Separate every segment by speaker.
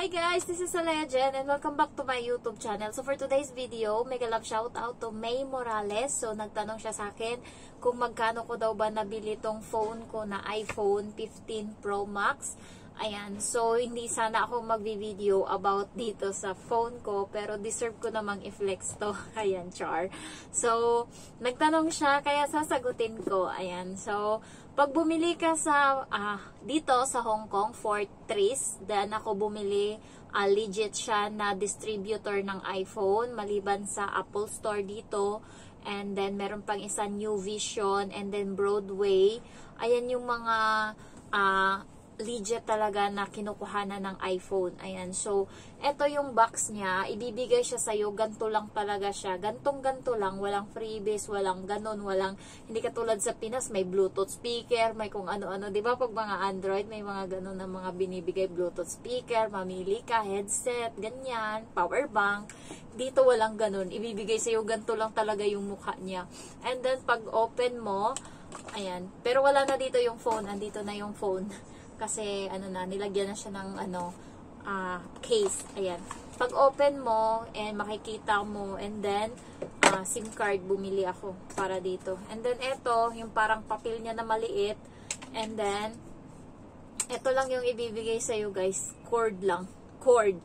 Speaker 1: Hi guys, this is Alea Jen and welcome back to my YouTube channel. So for today's video, mega love shout out to May Morales. So nagtanong siya sa akin kung magkano ko daw ba nabili tong phone ko na iPhone 15 Pro Max. Ayan, so hindi sana ako magvi-video about dito sa phone ko, pero deserve ko namang i-flex to. Ayan, char. So, nagtanong siya, kaya sasagutin ko. Ayan, so, pag bumili ka sa, dito sa Hong Kong, Fort Tris, dan ako bumili, legit siya na distributor ng iPhone, maliban sa Apple Store dito. And then, meron pang isa New Vision, and then Broadway. Ayan yung mga, legit talaga na kinukuhanan ng iPhone. Ayan. So, eto yung box niya. Ibibigay siya sa'yo. Ganto lang talaga siya. Gantong-ganto lang. Walang freebies. Walang ganon. Walang, hindi katulad sa Pinas, may Bluetooth speaker, may kung ano-ano. Diba pag mga Android, may mga ganon na mga binibigay Bluetooth speaker, mamili ka, headset, ganyan, power bank. Dito walang ganon. Ibibigay sa'yo. Ganto lang talaga yung mukha niya. And then, pag open mo, ayan. Pero wala na dito yung phone. Andito na yung phone. Kasi, nilagyan na siya ng, case. Ayan. Pag open mo, and makikita mo, and then, SIM card, bumili ako para dito. And then, ito, yung parang papel niya na maliit. And then, ito lang yung ibibigay sa'yo, guys. Cord lang. Cord.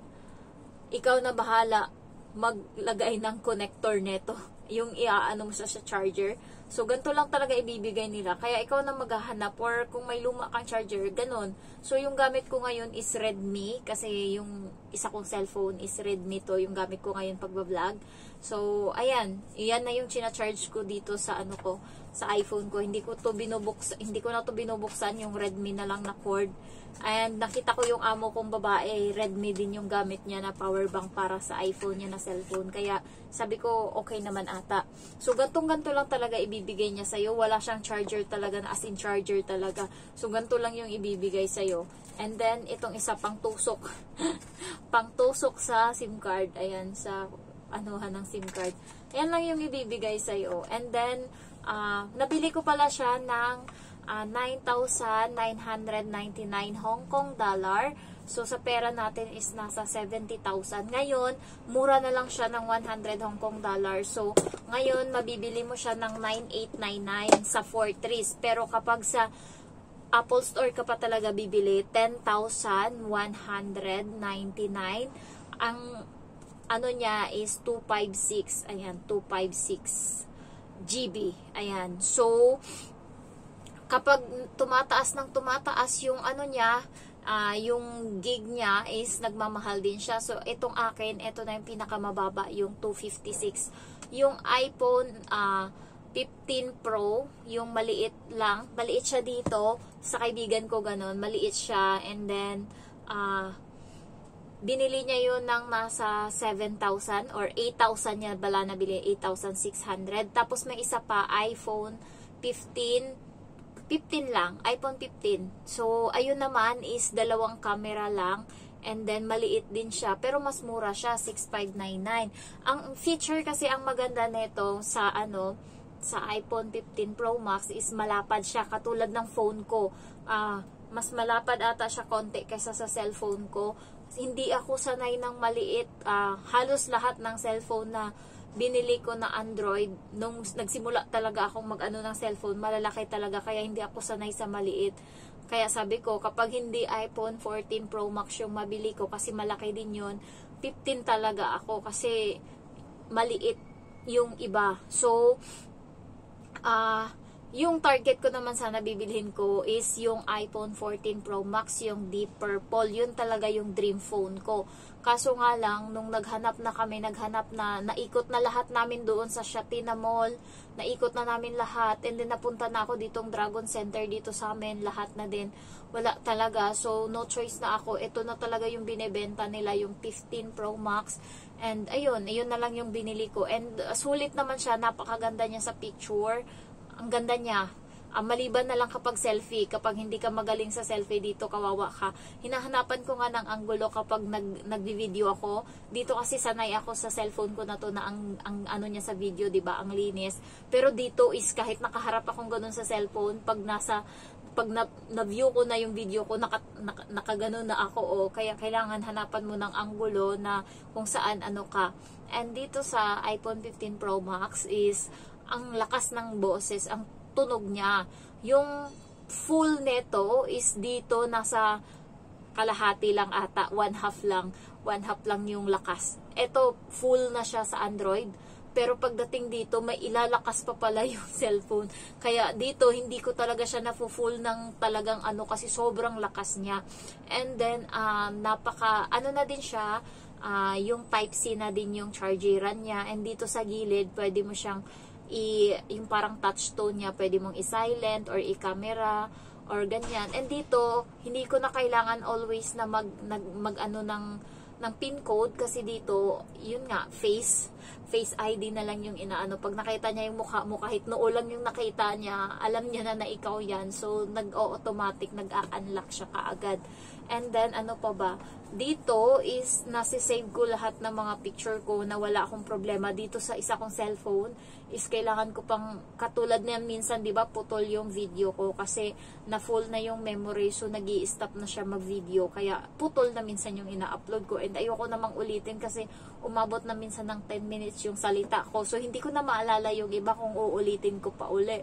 Speaker 1: Ikaw na bahala maglagay ng connector neto. Yung iaano mo sa charger. So, ganito lang talaga ibibigay nila. Kaya ikaw na maghahanap or kung may luma kang charger, ganun. So, yung gamit ko ngayon is Redmi kasi yung isa kong cellphone is Redmi to, yung gamit ko ngayon pagbablog. So, ayan. Iyan na yung china-charge ko dito sa ko, sa iPhone ko. Hindi ko na to binubuksan yung Redmi na lang na cord. And nakita ko yung amo kong babae, Redmi din yung gamit niya na power bank para sa iPhone niya na cellphone. Kaya sabi ko, okay naman ata. So, gantong-ganto lang talaga ibibigay niya sa'yo. Wala siyang charger talaga, na as in charger talaga. So, ganto lang yung ibibigay sa'yo. And then, itong isa pang tusok. Pang tusok sa SIM card. Ayan, sa anuhan ng SIM card. Ayan lang yung ibibigay sa'yo. And then, nabili ko pala siya ng 9,999 Hong Kong dollar. So, sa pera natin is nasa 70,000. Ngayon, mura na lang siya ng 100 Hong Kong dollar. So, ngayon, mabibili mo siya ng 9,899 sa Fort Tris. Pero kapag sa Apple Store ka pa talaga bibili, 10,199. Ang ano niya is 256. Ayan, 256 GB. Ayan. So, kapag tumataas yung niya, yung gig niya is nagmamahal din siya. So, itong akin, ito na yung pinakamababa, yung 256. Yung iPhone 15 Pro, yung maliit lang, maliit siya dito, sa kaibigan ko ganun, maliit siya, and then, binili niya yun ng nasa 7,000 or 8,000 niya bala nabili, 8,600. Tapos may isa pa, iPhone 15 lang, iPhone 15. So, ayun naman is dalawang camera lang, and then maliit din siya, pero mas mura siya, 6,599. Ang feature kasi, ang maganda nito sa sa iPhone 15 Pro Max is malapad siya, katulad ng phone ko. Mas malapad ata siya konti kaysa sa cellphone ko. Hindi ako sanay ng maliit. Halos lahat ng cellphone na binili ko na Android, nung nagsimula talaga akong mag-ano ng cellphone, malalaki talaga, kaya hindi ako sanay sa maliit. Kaya sabi ko, kapag hindi iPhone 14 Pro Max yung mabili ko, kasi malaki din yun, 15 talaga ako, kasi maliit yung iba. So, yung target ko naman sana bibilhin ko is yung iPhone 14 Pro Max, yung Deep Purple. Yun talaga yung dream phone ko. Kaso nga lang, nung naghanap na, naikot na lahat namin doon sa Shatina Mall, naikot na namin lahat, and then napunta na ako ditong Dragon Center dito sa amin, lahat na din. Wala talaga, so no choice na ako. Ito na talaga yung binibenta nila, yung 15 Pro Max. And ayun na lang yung binili ko. And sulit naman siya, napakaganda niya sa picture. Ang ganda niya. Maliban na lang kapag selfie, kapag hindi ka magaling sa selfie dito, kawawa ka. Hinahanapan ko nga ng anggulo kapag nagvi-video ako. Dito kasi sanay ako sa cellphone ko na to na ang ano niya sa video, 'di ba? Ang linis. Pero dito is kahit nakaharap akong ganun sa cellphone, pag nasa pag na-view ko na yung video ko, nakagano na ako, o kaya kailangan hanapan mo ng anggulo na kung saan ano ka. And dito sa iPhone 15 Pro Max is, ang lakas ng boses, ang tunog niya. Yung full neto is dito, nasa kalahati lang ata, one half lang yung lakas. Ito, full na siya sa Android. Pero pagdating dito, may ilalakas pa pala yung cellphone. Kaya dito, hindi ko talaga siya na-full ng talagang ano, kasi sobrang lakas niya. And then, ano na din siya, yung Type-C na din yung chargeran niya. And dito sa gilid, pwede mo siyang, yung parang touch tone niya, pwede mong i-silent or i-camera or ganyan. And dito, hindi ko na kailangan always na mag ano ng pin code, kasi dito, yun nga, Face ID na lang yung inaano. Pag nakita niya yung mukha mo, kahit noo lang yung nakita niya, alam niya na ikaw yan. So, nag-automatic, nag-unlock siya kaagad. And then, ano pa ba? Dito is, nasi-save ko lahat ng mga picture ko na wala akong problema. Dito sa isa kong cellphone, is kailangan ko pang, katulad na minsan, di ba, putol yung video ko kasi na-full na yung memory, so nag-i-stop na siya mag-video. Kaya, putol na minsan yung ina-upload ko. And ayoko namang ulitin kasi umabot na minsan ng 10 minutes yung salita ko. So, hindi ko na maalala yung iba kung uulitin ko pa uli.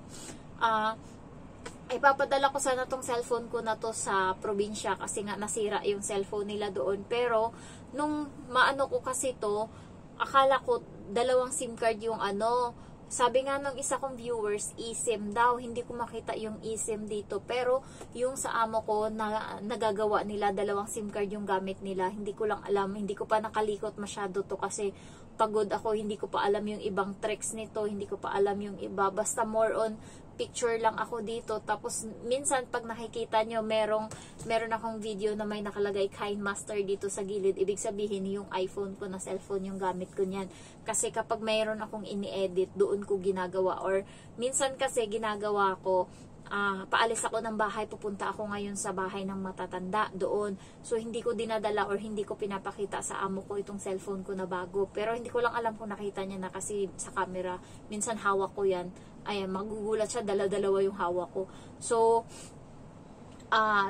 Speaker 1: Ipapadala ko sana tong cellphone ko na to sa probinsya kasi nga nasira yung cellphone nila doon. Pero, nung maano ko kasi to, akala ko 2 SIM card yung ano. Sabi nga ng isa kong viewers, eSIM daw. Hindi ko makita yung eSIM dito. Pero, yung sa amo ko, na nagagawa nila, 2 SIM card yung gamit nila. Hindi ko lang alam. Hindi ko pa nakalikot masyado to kasi pagod ako. Hindi ko pa alam yung ibang tricks nito. Hindi ko pa alam yung iba. Basta more on picture lang ako dito. Tapos, minsan pag nakikita nyo, meron akong video na may nakalagay Kind Master dito sa gilid. Ibig sabihin, yung iPhone ko na cellphone yung gamit ko niyan. Kasi kapag mayroon akong ini-edit, doon ko ginagawa. Or, minsan kasi ginagawa ko, paalis ako ng bahay, pupunta ako ngayon sa bahay ng matatanda doon. So, hindi ko dinadala or hindi ko pinapakita sa amo ko itong cellphone ko na bago. Pero, hindi ko lang alam kung nakita niya na kasi sa camera. Minsan, hawak ko yan. Ayan, magugulat siya, dala-dalawa yung hawak ko. So,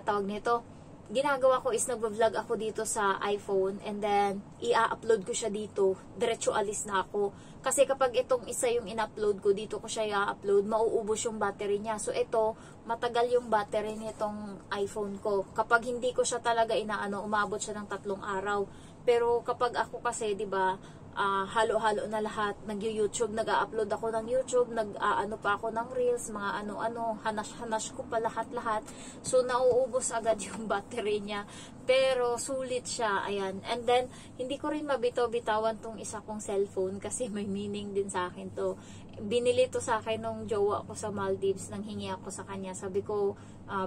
Speaker 1: tawag nito, ginagawa ko is nagva-vlog ako dito sa iPhone and then i-upload ko siya dito. Diretso alis na ako. Kasi kapag itong isa yung in-upload ko, dito ko siya i-upload, mauubos yung battery niya. So, ito, matagal yung battery nitong iPhone ko. Kapag hindi ko siya talaga inaano, umabot siya ng 3 araw. Pero kapag ako kasi, di ba, halo-halo na lahat, nag-YouTube, nag-upload ako ng YouTube, nag-ano pa ako ng Reels, mga ano-ano, hanas-hanas ko pa lahat-lahat. So, nauubos agad yung battery niya. Pero, sulit siya, ayan. And then, hindi ko rin mabitaw-bitawan tong isa kong cellphone kasi may meaning din sa akin to. Binili to sa akin nung jowa ko sa Maldives, nang hingi ako sa kanya. Sabi ko,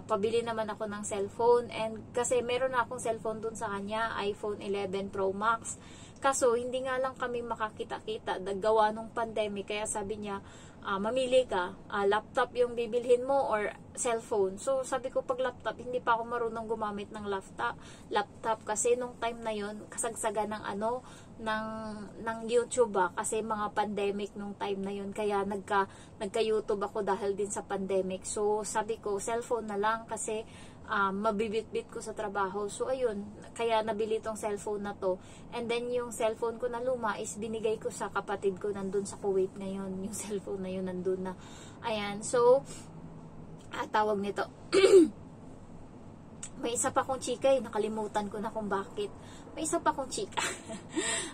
Speaker 1: pabili naman ako ng cellphone. And kasi meron na akong cellphone dun sa kanya, iPhone 11 Pro Max. Kaso, hindi nga lang kami makakita-kita gawa nung pandemic. Kaya sabi niya, mamili ka, laptop yung bibilhin mo or cellphone. So, sabi ko pag laptop, hindi pa ako marunong gumamit ng laptop kasi nung time na yon kasagsaga ng ng YouTube kasi mga pandemic nung time na yon, kaya nagka-YouTube ako dahil din sa pandemic. So, sabi ko, cellphone na lang kasi mabibit-bit ko sa trabaho. So, ayun, kaya nabili tong cellphone na to. And then, yung cellphone ko na luma is binigay ko sa kapatid ko nandun sa Kuwait ngayon. Yung cellphone na yun nandun na. Ayan, so, tawag nito. May isa pa kong chika nakalimutan ko na kung bakit. May isa pa kong chika.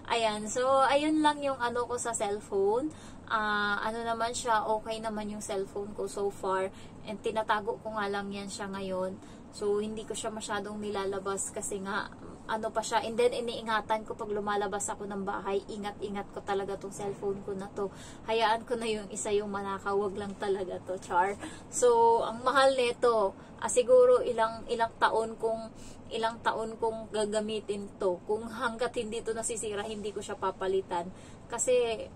Speaker 1: Ayan, so, ayun lang yung ano ko sa cellphone. Ano naman siya, okay naman yung cellphone ko so far. And tinatago ko nga lang yan siya ngayon. So, hindi ko siya masyadong nilalabas kasi nga, ano pa siya. And then, iniingatan ko pag lumalabas ako ng bahay, ingat-ingat ko talaga tong cellphone ko na to. Hayaan ko na yung isa yung manakaw, wag lang talaga to, char. So, ang mahal nito, siguro ilang taon kong gagamitin to. Kung hanggat hindi to nasisira, hindi ko siya papalitan. Kasi,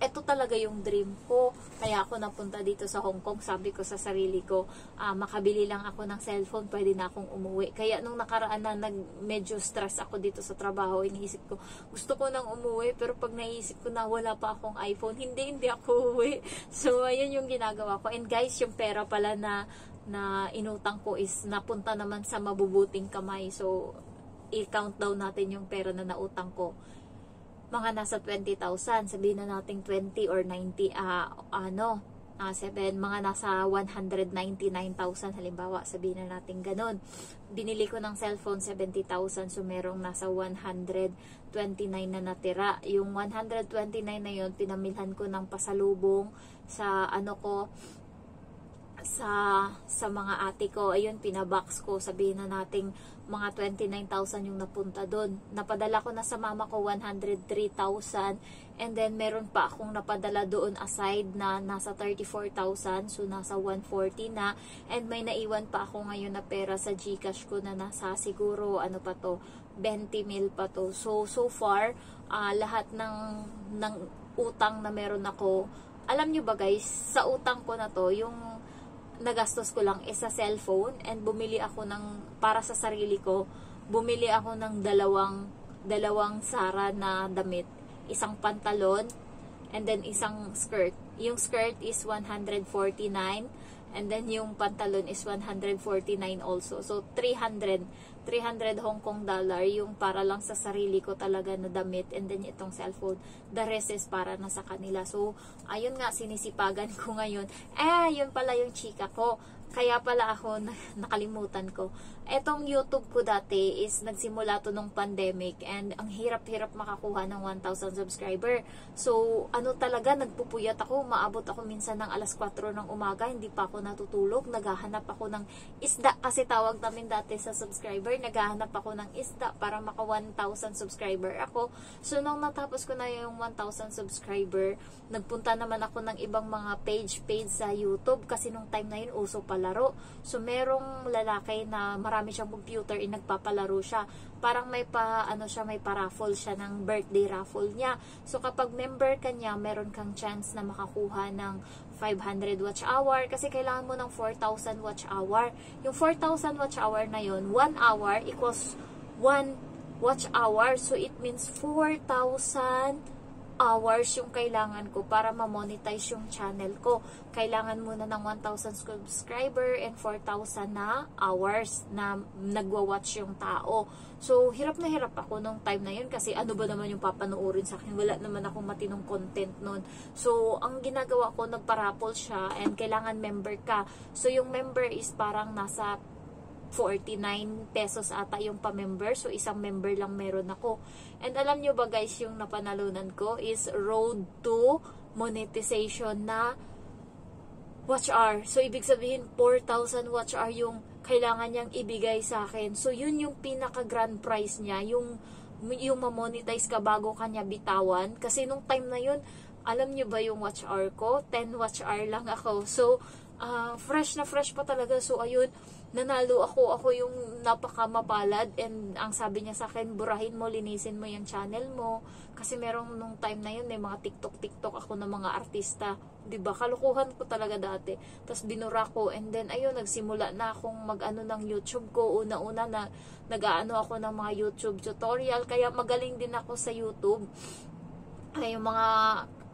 Speaker 1: ito talaga yung dream ko. Kaya ako napunta dito sa Hong Kong. Sabi ko sa sarili ko, makabili lang ako ng cellphone, pwede na akong umuwi. Kaya nung nakaraan na medyo stress ako dito sa trabaho, iniisip ko, gusto ko nang umuwi, pero pag naisip ko na wala pa akong iPhone, hindi ako uwi. So, ayun yung ginagawa ko. And guys, yung pera pala na na inutang ko is napunta naman sa mabubuting kamay. So, i-count down natin yung pera na nautang ko. Mga nasa 20,000. Sabihin na natin 20 or 90, 7, mga nasa 199,000 halimbawa, sabihin na natin ganun. Binili ko ng cellphone 70,000, so merong nasa 129 na natira. Yung 129 na yun, pinamilhan ko ng pasalubong sa sa mga ate ko. Ayun, pinabox ko, sabihin na nating mga 29,000 yung napunta doon. Napadala ko na sa mama ko 103,000, and then meron pa akong napadala doon aside na nasa 34,000, so nasa 140 na, and may naiwan pa ako ngayon na pera sa GCash ko na nasa siguro 20 mil pa to. So far, lahat ng utang na meron ako, alam nyo ba guys, sa utang ko na to, yung nagastos ko lang is sa cellphone, and bumili ako para sa sarili ko, bumili ako ng dalawang Zara na damit, isang pantalon, and then isang skirt. Yung skirt is 149, and then yung pantalon is 149 also. So 300 Hong Kong dollar yung para lang sa sarili ko talaga na damit, and then itong cellphone, the rest is para na sa kanila. So ayun nga, sinisipagan ko ngayon. Yun pala yung chika ko, kaya pala ako nakalimutan ko. Etong YouTube ko dati is nagsimula to nung pandemic, and ang hirap-hirap makakuha ng 1,000 subscriber. So talaga, nagpupuyat ako, maabot ako minsan ng alas 4 ng umaga, hindi pa ako natutulog, naghahanap ako ng isda, kasi tawag namin dati sa subscriber, naghahanap ako ng isda para maka 1,000 subscriber ako. So nung natapos ko na yung 1,000 subscriber, nagpunta naman ako ng ibang mga page sa YouTube, kasi nung time na yun uso palaro. So merong lalaki na marami siyang computer, nagpapalaro siya. Parang may pa-raffle siya ng birthday raffle niya. So kapag member ka niya, meron kang chance na makakuha ng 500 watch hour, kasi kailangan mo ng 4,000 watch hour. Yung 4,000 watch hour na yun, 1 hour equals 1 watch hour. So it means 4,000 hours yung kailangan ko para ma-monetize yung channel ko. Kailangan muna ng 1,000 subscriber and 4,000 na hours na nagwa-watch yung tao. So, hirap na hirap ako nung time na yun, kasi ano ba naman yung papanoorin sa akin? Wala naman akong matinong content nun. So, ang ginagawa ko, nagparapol siya, and kailangan member ka. So, yung member is parang nasa 49 pesos ata yung pa-member. So, isang member lang meron ako. And alam nyo ba guys, yung napanalunan ko is road to monetization na watch hour. So, ibig sabihin, 4,000 watch hour yung kailangan niyang ibigay sa akin. So, yun yung pinaka-grand prize niya. Yung ma-monetize ka bago kanya bitawan. Kasi nung time na yun, alam nyo ba yung watch hour ko? 10 watch hour lang ako. So, fresh na fresh pa talaga. So, ayun, nanalo ako. Ako yung napakamapalad, and ang sabi niya sa akin, burahin mo, linisin mo yung channel mo. Kasi merong nung time na yun, may mga TikTok ako ng mga artista. Diba? Kalukuhan ko talaga dati. Tapos binura ko, and then ayun, nagsimula na akong mag-ano ng YouTube ko. Una-una na nag-aano ako ng mga YouTube tutorial. Kaya magaling din ako sa YouTube. Ay, yung mga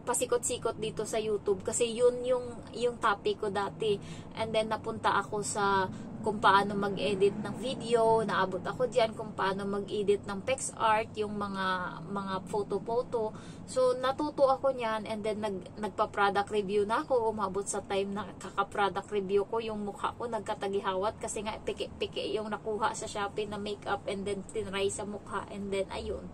Speaker 1: pasikot-sikot dito sa YouTube, kasi yun yung topic ko dati. And then napunta ako sa kung paano mag-edit ng video, naabot ako diyan kung paano mag-edit ng PixArt, yung mga photo. So natuto ako niyan, and then nagpa-product review na ako. Umabot sa time na kaka-product review ko, yung mukha ko nagkatagihawat kasi nga piki-piki yung nakuha sa Shopee na makeup, and then tinry sa mukha, and then ayun.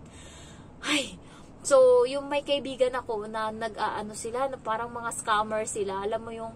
Speaker 1: Ay, so, yung may kaibigan ako na nag-aano sila, na parang mga scammer sila. Alam mo yung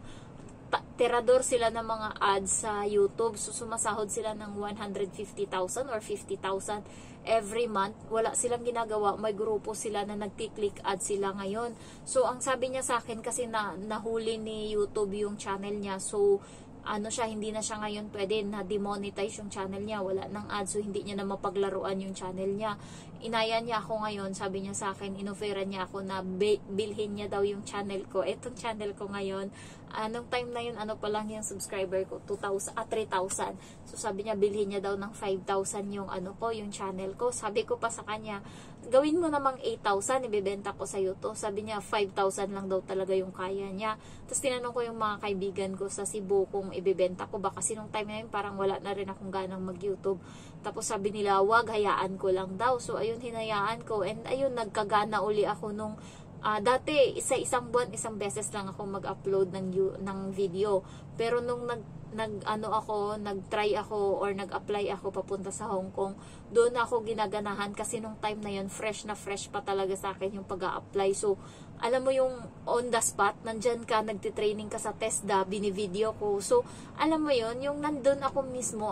Speaker 1: tirador sila ng mga ads sa YouTube. So, sumasahod sila ng 150,000 or 50,000 every month. Wala silang ginagawa. May grupo sila na nagti-click ads sila ngayon. So, ang sabi niya sa akin, kasi nahuli ni YouTube yung channel niya. So, hindi na siya ngayon pwede na demonetize yung channel niya. Wala nang ads, so hindi niya na mapaglaruan yung channel niya. Inaya niya ako ngayon, sabi niya sa akin, inoferan niya ako na bilhin niya daw yung channel ko. Etong channel ko ngayon, anong time na yun, pa lang yung subscriber ko, 3,000. So sabi niya, bilhin niya daw ng 5,000 yung yung channel ko. Sabi ko pa sa kanya, gawin mo namang 8,000, ibebenta ko sa to. Sabi niya, 5,000 lang daw talaga yung kaya niya. Tapos tinanong ko yung mga kaibigan ko sa Cebu kung ibebenta ko ba, kasi nung time na yun parang wala na rin akong ganang mag-YouTube. Tapos sabi nila, wag, hayaan ko lang daw. So ayun, hinayaan ko, and ayun, nagkagana uli ako nung dati isang buwan, isang beses lang ako mag-upload ng video. Pero nung nag-try ako or nag-apply ako papunta sa Hong Kong, doon ako ginaganahan kasi nung time na yun fresh na fresh pa talaga sa akin yung pag-a-apply. So alam mo yung on the spot, nandyan ka, nagtitraining ka sa TESDA, binivideo ko. So alam mo yun, yung nandun ako mismo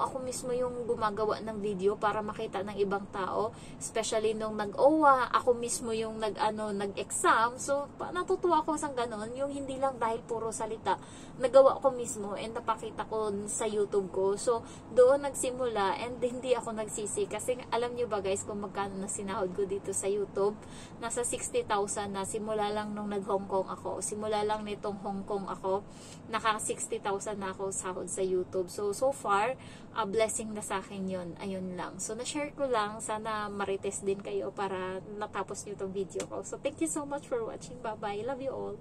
Speaker 1: yung gumagawa ng video para makita ng ibang tao, especially nung nag-OWA, ako mismo yung nag-exam. So natutuwa ako sa ganon, yung hindi lang dahil puro salita, nagawa ko mismo and napakita ko sa YouTube ko. So doon nagsimula, and hindi ako nagsisi kasi alam nyo ba guys kung magkano na sinahod ko dito sa YouTube? Nasa 60,000 na, simula lang nung nag-Hong Kong ako. Simula lang nitong Hong Kong ako, naka 60,000 na ako sahod sa YouTube. So far, a blessing na sa akin yun. Ayun lang. So na-share ko lang, sana marites din kayo para natapos nyo itong video ko. So thank you so much for watching. Bye-bye. Love you all.